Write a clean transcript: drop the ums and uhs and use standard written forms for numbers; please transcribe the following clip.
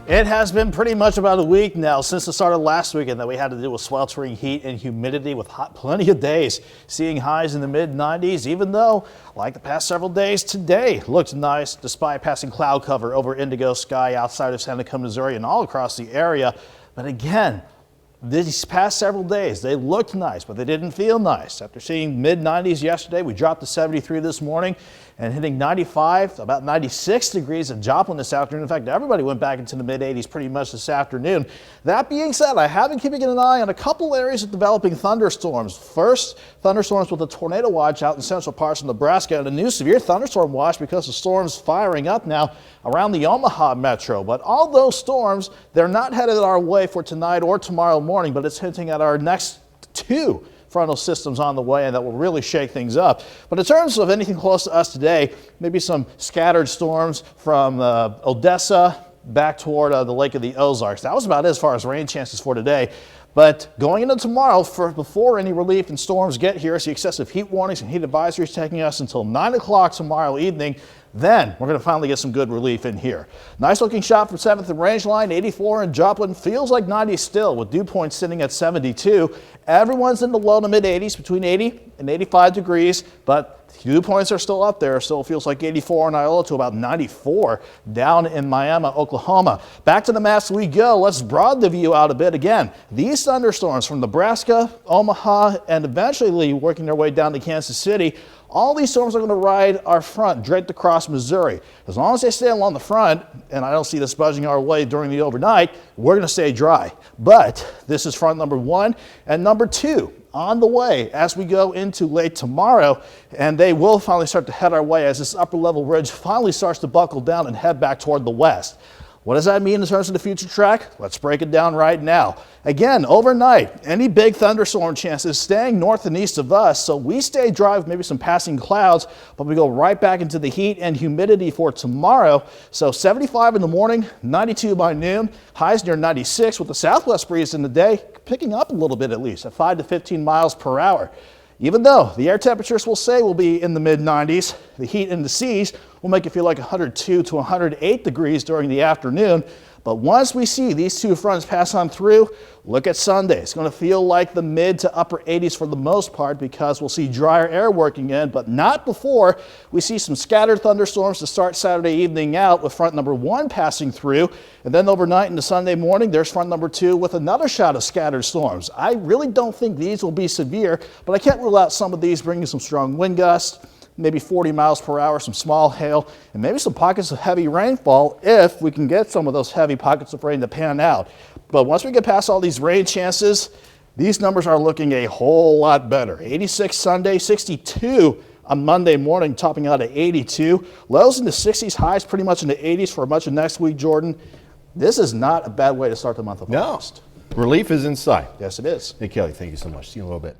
It has been pretty much about a week now since the start of last weekend that we had to deal with sweltering heat and humidity with plenty of days seeing highs in the mid-90s, even though, like the past several days, today looked nice despite passing cloud cover over indigo sky outside of Seneca, Missouri and all across the area. But again, these past several days, they looked nice, but they didn't feel nice. After seeing mid-90s yesterday, we dropped to 73 this morning and hitting 95, about 96 degrees in Joplin this afternoon. In fact, everybody went back into the mid-80s pretty much this afternoon. That being said, I have been keeping an eye on a couple areas of developing thunderstorms. First, thunderstorms with a tornado watch out in central parts of Nebraska and a new severe thunderstorm watch because the storms firing up now around the Omaha metro. But all those storms, they're not headed our way for tonight or tomorrow morning, but it's hinting at our next two frontal systems on the way, and that will really shake things up. But in terms of anything close to us today, maybe some scattered storms from Odessa back toward the Lake of the Ozarks. That was about it as far as rain chances for today. But going into tomorrow, before any relief and storms get here, see excessive heat warnings and heat advisories taking us until 9 o'clock tomorrow evening. Then we're going to finally get some good relief in here. Nice looking shot from 7th and Rangeline, 84 in Joplin. Feels like 90 still with dew points sitting at 72. Everyone's in the low to mid 80s, between 80 and 85 degrees, but dew points are still up there. Still feels like 84 in Iola to about 94 down in Miami, Oklahoma. Back to the maps we go. Let's broaden the view out a bit again. These thunderstorms from Nebraska, Omaha, and eventually working their way down to Kansas City. All these storms are going to ride our front draped across Missouri. As long as they stay along the front, and I don't see this budging our way during the overnight, we're going to stay dry. But this is front number 1 and number 2 on the way as we go into late tomorrow, and they will finally start to head our way as this upper level ridge finally starts to buckle down and head back toward the west. What does that mean in terms of the future track? Let's break it down right now. Again, overnight, any big thunderstorm chances staying north and east of us, so we stay dry with maybe some passing clouds, but we go right back into the heat and humidity for tomorrow. So 75 in the morning, 92 by noon, highs near 96 with the southwest breeze in the day, picking up a little bit at least at 5 to 15 miles per hour. Even though the air temperatures will say will be in the mid-90s, the heat in the seas will make it feel like 102 to 108 degrees during the afternoon. But once we see these two fronts pass on through, look at Sunday. It's going to feel like the mid to upper 80s for the most part because we'll see drier air working in, but not before we see some scattered thunderstorms to start Saturday evening out with front number 1 passing through. And then overnight into Sunday morning, there's front number 2 with another shot of scattered storms. I really don't think these will be severe, but I can't rule out some of these bringing some strong wind gusts, maybe 40 miles per hour, some small hail, and maybe some pockets of heavy rainfall if we can get some of those heavy pockets of rain to pan out. But once we get past all these rain chances, these numbers are looking a whole lot better. 86 Sunday, 62 on Monday morning, topping out at 82. Lows in the 60s, highs pretty much in the 80s for much of next week, Jordan. This is not a bad way to start the month of August. Relief is in sight. Yes, it is. Hey, Kelly, thank you so much. See you in a little bit.